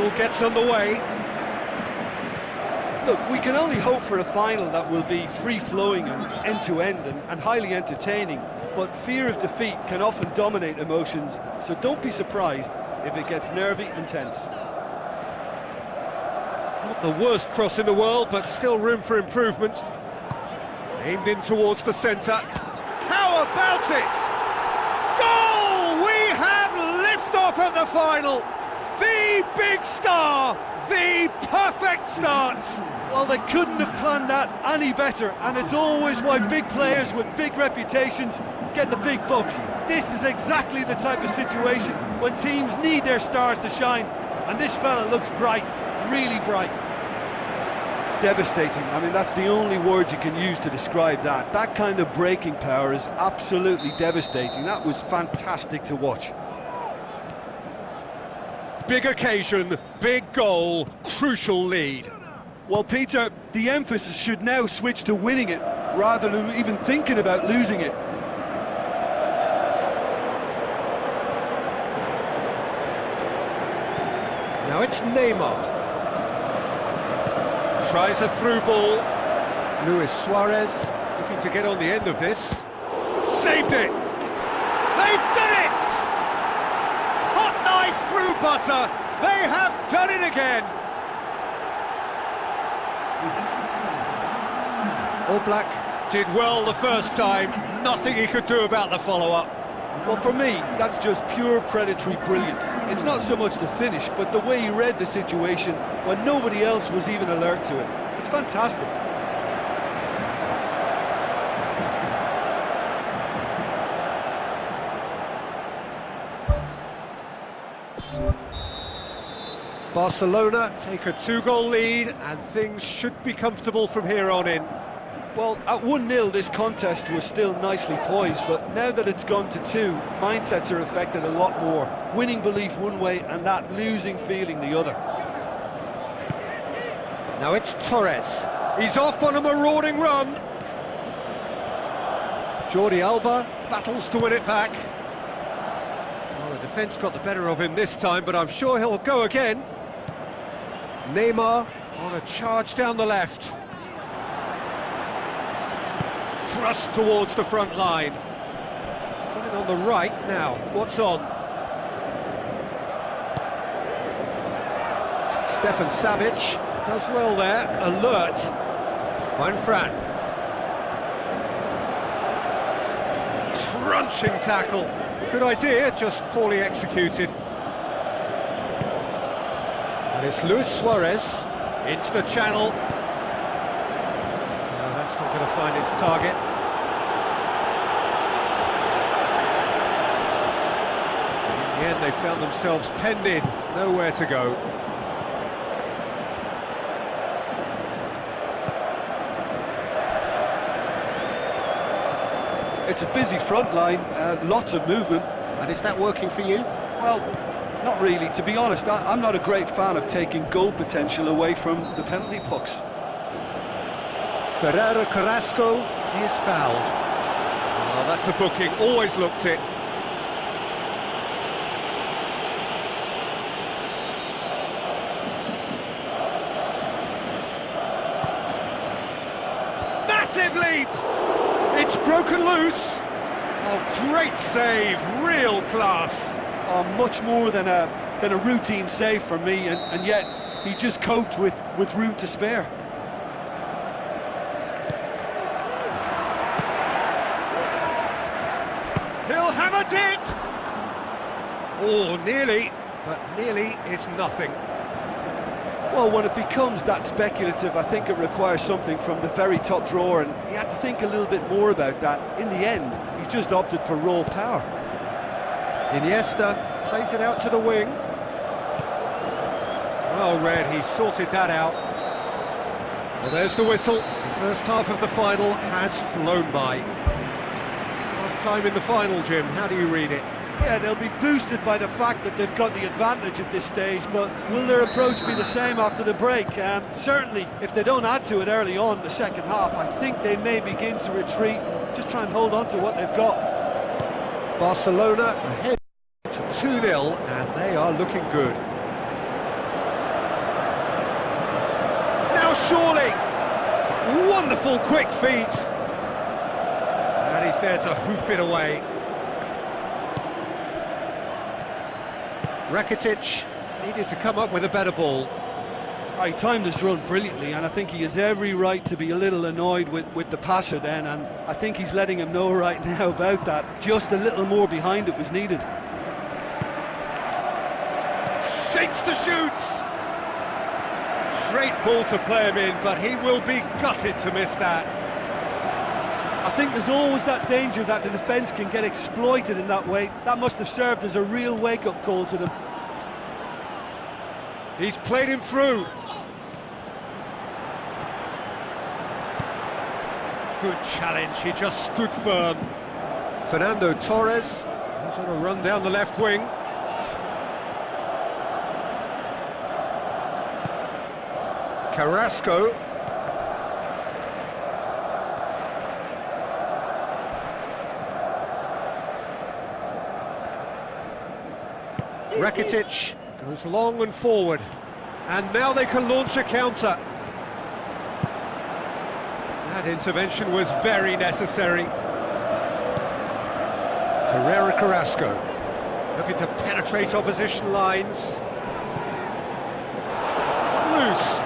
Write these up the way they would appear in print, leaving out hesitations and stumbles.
whistle gets underway. Look, we can only hope for a final that will be free-flowing and end-to-end and highly entertaining, but fear of defeat can often dominate emotions, so don't be surprised if it gets nervy and tense. Not the worst cross in the world, but still room for improvement. Aimed in towards the centre. How about it? Goal! We have liftoff at the final. The big star, the perfect start. Well, they couldn't have planned that any better, and it's always why big players with big reputations get the big bucks. This is exactly the type of situation when teams need their stars to shine, and this fella looks bright, really bright. Devastating. I mean, that's the only word you can use to describe that. That kind of breaking power is absolutely devastating. That was fantastic to watch. Big occasion, big goal, crucial lead. Well, Peter, the emphasis should now switch to winning it, rather than even thinking about losing it. Now it's Neymar. Tries a through ball. Luis Suarez looking to get on the end of this. Saved it! They've done it! Hot knife through butter. They have done it again. Oblak did well the first time. Nothing he could do about the follow-up. Well, for me, that's just pure predatory brilliance. It's not so much the finish, but the way he read the situation when nobody else was even alert to it. It's fantastic. Barcelona take a 2-goal lead, and things should be comfortable from here on in. Well, at 1-0 this contest was still nicely poised, but now that it's gone to 2, mindsets are affected a lot more. Winning belief one way and that losing feeling the other. Now it's Torres. He's off on a marauding run. Jordi Alba battles to win it back. Well, the defence got the better of him this time, but I'm sure he'll go again. Neymar on a charge down the left. Thrust towards the front line. He's got it on the right now. What's on? Stefan Savic does well there. Alert. Juan Fran. Crunching tackle. Good idea, just poorly executed. And it's Luis Suarez into the channel. That's not going to find its target. In the end, they found themselves penned in, nowhere to go. It's a busy front line, lots of movement. And is that working for you? Well, not really. To be honest, I'm not a great fan of taking goal potential away from the penalty pucks. Ferreira Carrasco is fouled. Oh, that's a booking, always looked it. Massive leap! It's broken loose. Oh, great save, real class. Oh, much more than a routine save for me, and yet he just coped with room to spare. He'll have a dip! Oh, nearly, but nearly is nothing. Well, when it becomes that speculative, I think it requires something from the very top drawer, and he had to think a little bit more about that. In the end, he's just opted for raw power. Iniesta plays it out to the wing. Well read, he sorted that out. Well, there's the whistle. The first half of the final has flown by. Time in the final, Jim, how do you read it? Yeah, they'll be boosted by the fact that they've got the advantage at this stage, but will their approach be the same after the break? Certainly, if they don't add to it early on in the second half, I think they may begin to retreat, just try and hold on to what they've got. Barcelona ahead to 2-0, and they are looking good. surely! Wonderful quick feet! And he's there to hoof it away. Rakitic needed to come up with a better ball. He timed this run brilliantly, and I think he has every right to be a little annoyed with the passer then, and I think he's letting him know right now about that. Just a little more behind it was needed. Shapes to shoot! Great ball to play him in, but he will be gutted to miss that. I think there's always that danger that the defence can get exploited in that way. That must have served as a real wake-up call to them. He's played him through. Good challenge, he just stood firm. Fernando Torres goes on a run down the left wing. Carrasco. Rakitic goes long and forward, and now they can launch a counter. That intervention was very necessary. Torreira Carrasco looking to penetrate opposition lines. It's come loose.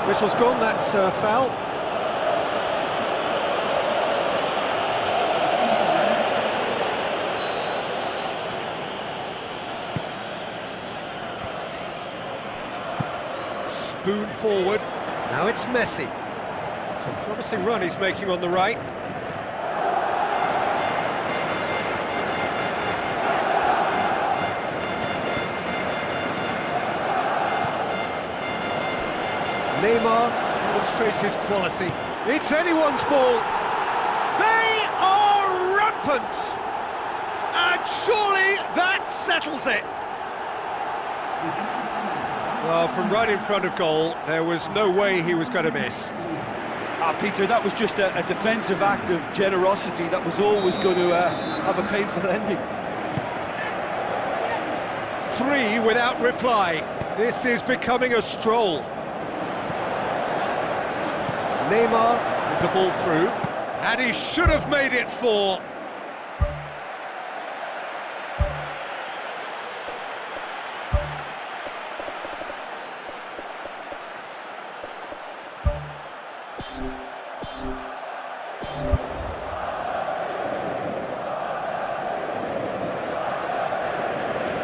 Whistle's gone, that's foul. Spoon forward, now it's Messi. It's a promising run he's making on the right. Neymar demonstrates his quality. It's anyone's ball. They are rampant. And surely that settles it. Well, from right in front of goal, there was no way he was going to miss. Peter, that was just a defensive act of generosity that was always going to have a painful ending. 3 without reply. This is becoming a stroll. Neymar with the ball through, and he should have made it 4.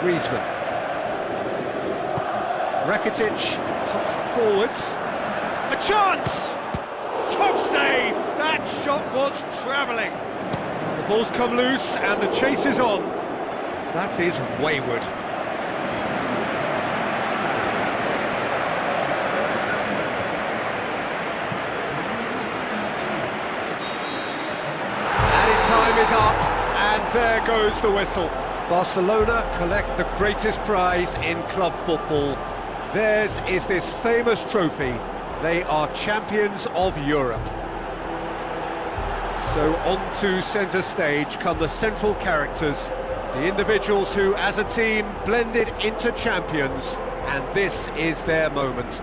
Griezmann. Rakitic pumps it forwards. A chance! Top save! That shot was travelling. The ball's come loose and the chase is on. That is wayward. Added time is up, and there goes the whistle. Barcelona collect the greatest prize in club football. Theirs is this famous trophy. They are champions of Europe. So on to centre stage come the central characters, the individuals who, as a team, blended into champions, and this is their moment.